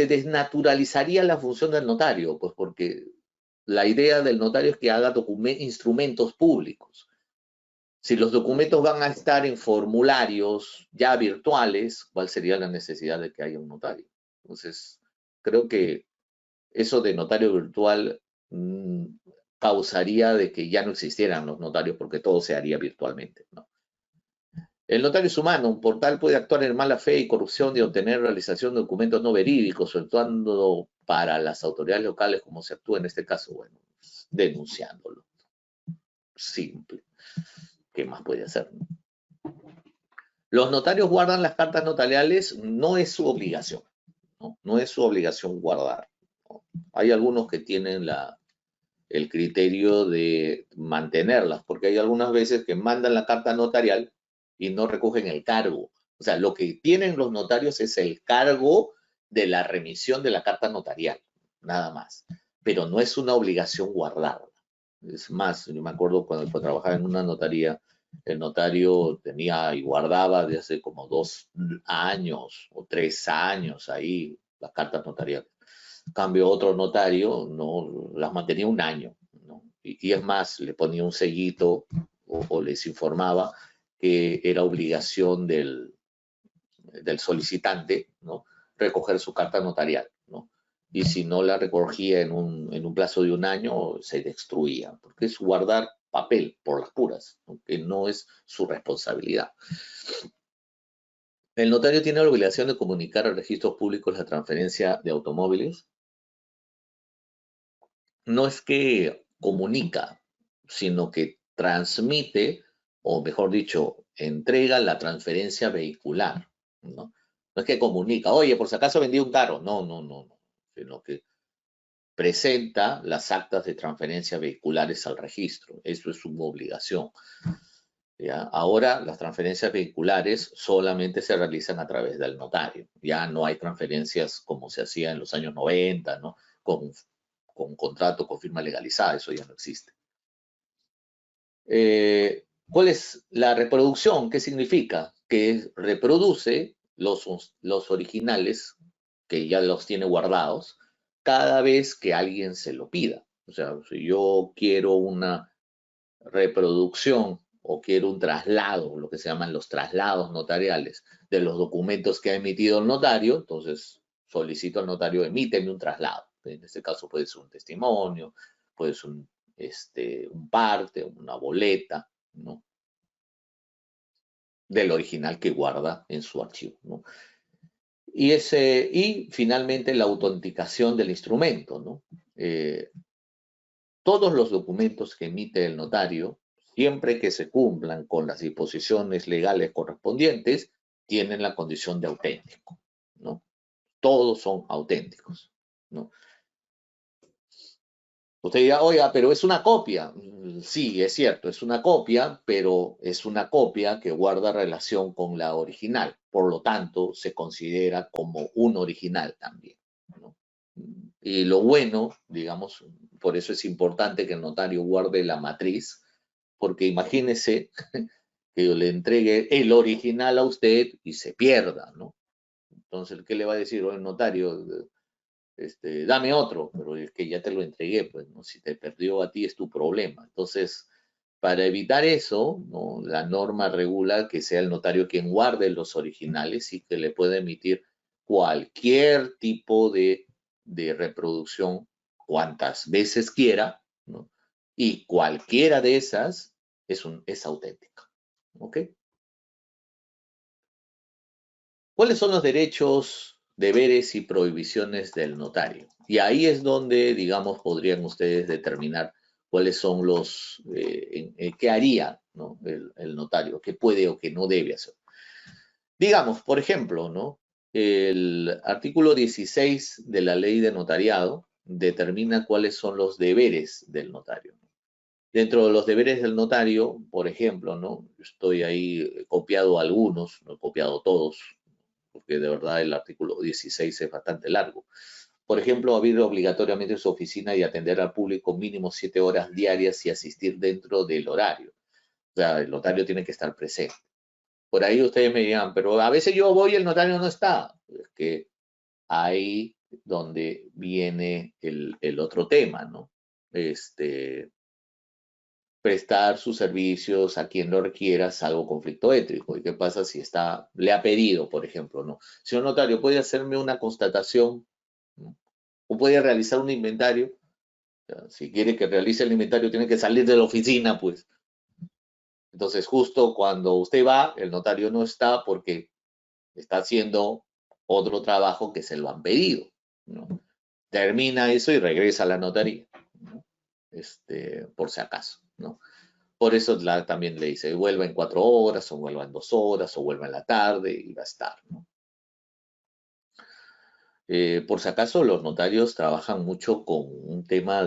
desnaturalizaría la función del notario, pues porque la idea del notario es que haga instrumentos públicos. Si los documentos van a estar en formularios ya virtuales, ¿cuál sería la necesidad de que haya un notario? Entonces, creo que eso de notario virtual causaría de que ya no existieran los notarios porque todo se haría virtualmente, ¿no? El notario es humano, un portal puede actuar en mala fe y corrupción de obtener realización de documentos no verídicos, actuando para las autoridades locales como se actúa en este caso, bueno, denunciándolo. Simple. ¿Qué más puede hacer? Los notarios guardan las cartas notariales, no es su obligación, ¿no? No es su obligación guardar, ¿no? Hay algunos que tienen el criterio de mantenerlas, porque hay algunas veces que mandan la carta notarial y no recogen el cargo. O sea, lo que tienen los notarios es el cargo de la remisión de la carta notarial, nada más. Pero no es una obligación guardarla. Es más, yo me acuerdo cuando trabajaba en una notaría, el notario tenía y guardaba de hace como 2 años o 3 años ahí las cartas notariales. Cambio otro notario, no las mantenía un año, ¿no? Y es más, le ponía un sellito o les informaba que era obligación del solicitante, ¿no? Recoger su carta notarial, ¿no? Y si no la recogía en un plazo de un año, se destruía, porque es guardar papel por las puras, ¿no? Que no es su responsabilidad. El notario tiene la obligación de comunicar a registros públicos la transferencia de automóviles. No es que comunica, sino que transmite, o mejor dicho, entrega la transferencia vehicular, ¿no? No es que comunica, oye, por si acaso vendí un carro. No, no, no, no. Sino que presenta las actas de transferencia vehiculares al registro. Eso es su obligación. ¿Ya? Ahora las transferencias vehiculares solamente se realizan a través del notario. Ya no hay transferencias como se hacía en los años 90, ¿no? Con con contrato, con firma legalizada, eso ya no existe. ¿Cuál es la reproducción? ¿Qué significa? Que reproduce los originales, que ya los tiene guardados, cada vez que alguien se lo pida. O sea, si yo quiero una reproducción o quiero un traslado, lo que se llaman los traslados notariales de los documentos que ha emitido el notario, entonces solicito al notario, emíteme un traslado. En este caso puede ser un testimonio, puede ser un parte, una boleta, ¿no? Del original que guarda en su archivo, ¿no? Y finalmente la autenticación del instrumento, ¿no? Todos los documentos que emite el notario, siempre que se cumplan con las disposiciones legales correspondientes, tienen la condición de auténtico, ¿no? Todos son auténticos, ¿no? Usted dirá, oiga, pero es una copia. Sí, es cierto, es una copia, pero es una copia que guarda relación con la original. Por lo tanto, se considera como un original también, ¿no? Y lo bueno, digamos, por eso es importante que el notario guarde la matriz, porque imagínese que yo le entregue el original a usted y se pierda, ¿no? Entonces, ¿qué le va a decir? Oye, notario, dame otro, pero es que ya te lo entregué, pues, ¿no? Si te perdió a ti es tu problema. Entonces, para evitar eso, ¿no? La norma regula que sea el notario quien guarde los originales y que le pueda emitir cualquier tipo de reproducción cuantas veces quiera, ¿no? Y cualquiera de esas es auténtica. ¿Ok? ¿Cuáles son los derechos, deberes y prohibiciones del notario? Y ahí es donde, digamos, podrían ustedes determinar cuáles son qué haría, ¿no? el notario, qué puede o qué no debe hacer. Digamos, por ejemplo, ¿no? El artículo 16 de la ley de notariado determina cuáles son los deberes del notario. Dentro de los deberes del notario, por ejemplo, ¿no? Estoy ahí copiado algunos, no he copiado todos, porque de verdad el artículo 16 es bastante largo. Por ejemplo, abrir obligatoriamente su oficina y atender al público mínimo 7 horas diarias y asistir dentro del horario. O sea, el notario tiene que estar presente. Por ahí ustedes me dirán, pero a veces yo voy y el notario no está. Es que ahí donde viene el otro tema, ¿no? Prestar sus servicios a quien lo requiera, salvo conflicto ético. ¿Y qué pasa si le ha pedido, por ejemplo, no? Señor notario, ¿puede hacerme una constatación? ¿No? ¿O puede realizar un inventario? O sea, si quiere que realice el inventario, tiene que salir de la oficina, pues. Entonces, justo cuando usted va, el notario no está porque está haciendo otro trabajo que se lo han pedido, ¿no? Termina eso y regresa a la notaría, ¿no? Por si acaso, ¿no? Por eso también le dice, vuelva en 4 horas, o vuelva en 2 horas, o vuelva en la tarde, y va a estar, ¿no? Por si acaso, los notarios trabajan mucho con un tema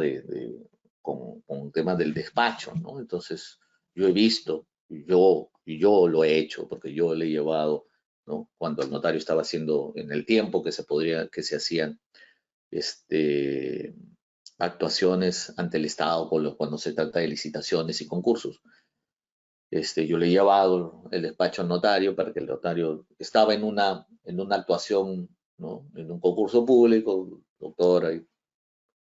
con un tema del despacho, ¿no? Entonces, yo he visto, yo lo he hecho, porque yo le he llevado, ¿no? Cuando el notario estaba haciendo, en el tiempo que se hacían, actuaciones ante el Estado cuando se trata de licitaciones y concursos. Yo le he llevado el despacho al notario para que el notario estaba en una actuación, ¿no? En un concurso público, doctor ahí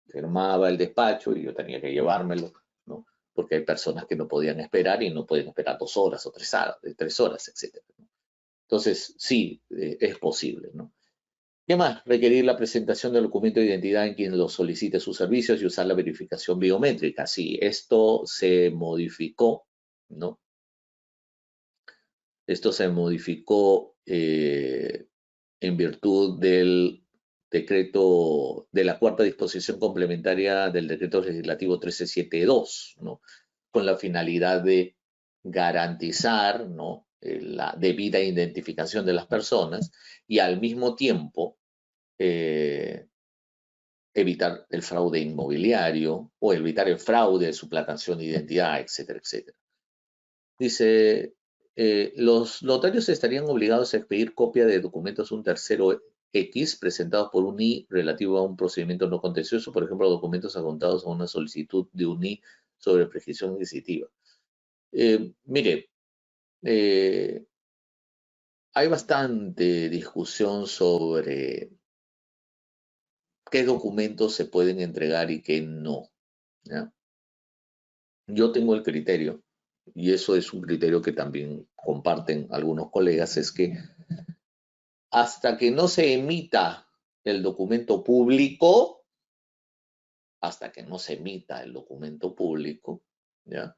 firmaba el despacho y yo tenía que llevármelo, ¿no? Porque hay personas que no podían esperar y no pueden esperar 2 horas o 3 horas, etc. Entonces, sí, es posible, ¿no? ¿Qué más? Requerir la presentación del documento de identidad en quien lo solicite sus servicios y usar la verificación biométrica. Sí, esto se modificó, ¿no? Esto se modificó en virtud del decreto, de la cuarta disposición complementaria del decreto legislativo 1372, ¿no? Con la finalidad de garantizar, ¿no? La debida identificación de las personas y al mismo tiempo eh, evitar el fraude inmobiliario o evitar el fraude, suplantación de identidad, etcétera, etcétera. Dice, los notarios estarían obligados a expedir copia de documentos a un tercero X presentados por un I relativo a un procedimiento no contencioso, por ejemplo, documentos adjuntados a una solicitud de un I sobre prescripción adquisitiva. Mire, hay bastante discusión sobre qué documentos se pueden entregar y qué no, ¿ya? Yo tengo el criterio, y eso es un criterio que también comparten algunos colegas, es que hasta que no se emita el documento público, ¿ya?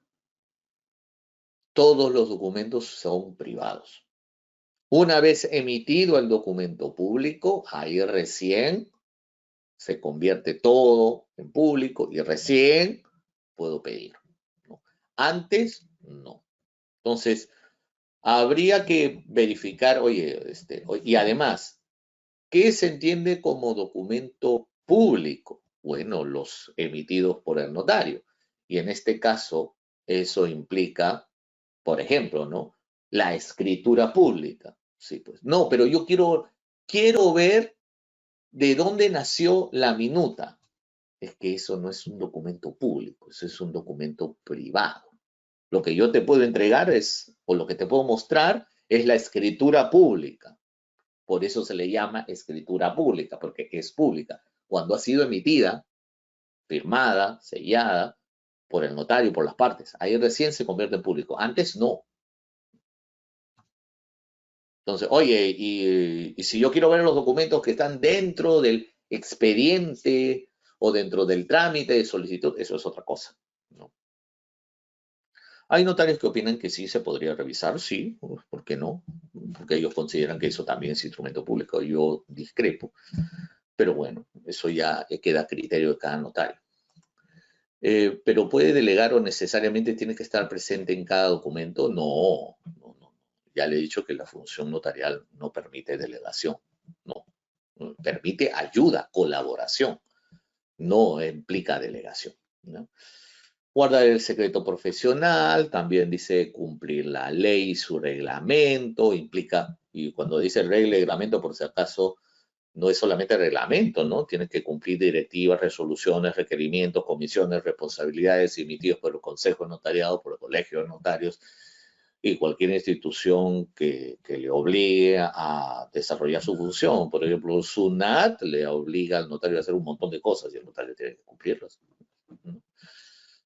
Todos los documentos son privados. Una vez emitido el documento público, ahí recién se convierte todo en público y recién puedo pedir, ¿no? Antes, no. Entonces, habría que verificar, y además, ¿qué se entiende como documento público? Bueno, los emitidos por el notario. Y en este caso, eso implica, por ejemplo, ¿no? La escritura pública. Sí, pues. No, pero yo quiero ver de dónde nació la minuta. Es que eso no es un documento público, eso es un documento privado. Lo que yo te puedo entregar o lo que te puedo mostrar, es la escritura pública. Por eso se le llama escritura pública, porque es pública. Cuando ha sido emitida, firmada, sellada por el notario, por las partes, ahí recién se convierte en público. Antes no. Entonces, oye, y si yo quiero ver los documentos que están dentro del expediente o dentro del trámite de solicitud, eso es otra cosa, ¿no? Hay notarios que opinan que sí se podría revisar, sí, ¿por qué no? Porque ellos consideran que eso también es instrumento público. Yo discrepo, pero bueno, eso ya queda a criterio de cada notario. Pero ¿puede delegar o necesariamente tiene que estar presente en cada documento? No. Ya le he dicho que la función notarial no permite delegación, no. Permite ayuda, colaboración, no implica delegación, ¿no? Guardar el secreto profesional, también dice cumplir la ley y su reglamento, implica, y cuando dice reglamento, por si acaso, no es solamente reglamento, ¿no? Tienes que cumplir directivas, resoluciones, requerimientos, comisiones, responsabilidades emitidos por el Consejo de Notariado, por el Colegio de Notarios y cualquier institución que le obligue a desarrollar su función. Por ejemplo, SUNAT le obliga al notario a hacer un montón de cosas y el notario tiene que cumplirlas, ¿no?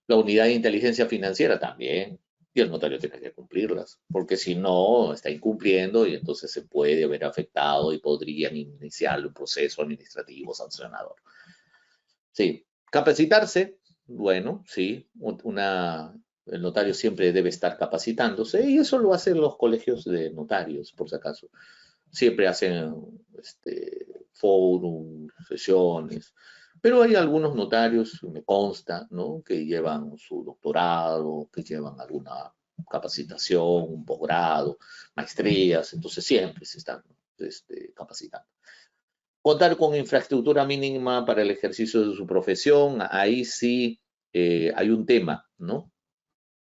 La unidad de inteligencia financiera también, y el notario tiene que cumplirlas, porque si no, está incumpliendo y entonces se puede ver afectado y podrían iniciar un proceso administrativo sancionador. Sí, capacitarse, bueno, sí, el notario siempre debe estar capacitándose y eso lo hacen los colegios de notarios, por si acaso. Siempre hacen fórum, sesiones, pero hay algunos notarios, me consta, ¿no? Que llevan su doctorado, que llevan alguna capacitación, un posgrado, maestrías, entonces siempre se están capacitando. Contar con infraestructura mínima para el ejercicio de su profesión, ahí sí hay un tema, ¿no?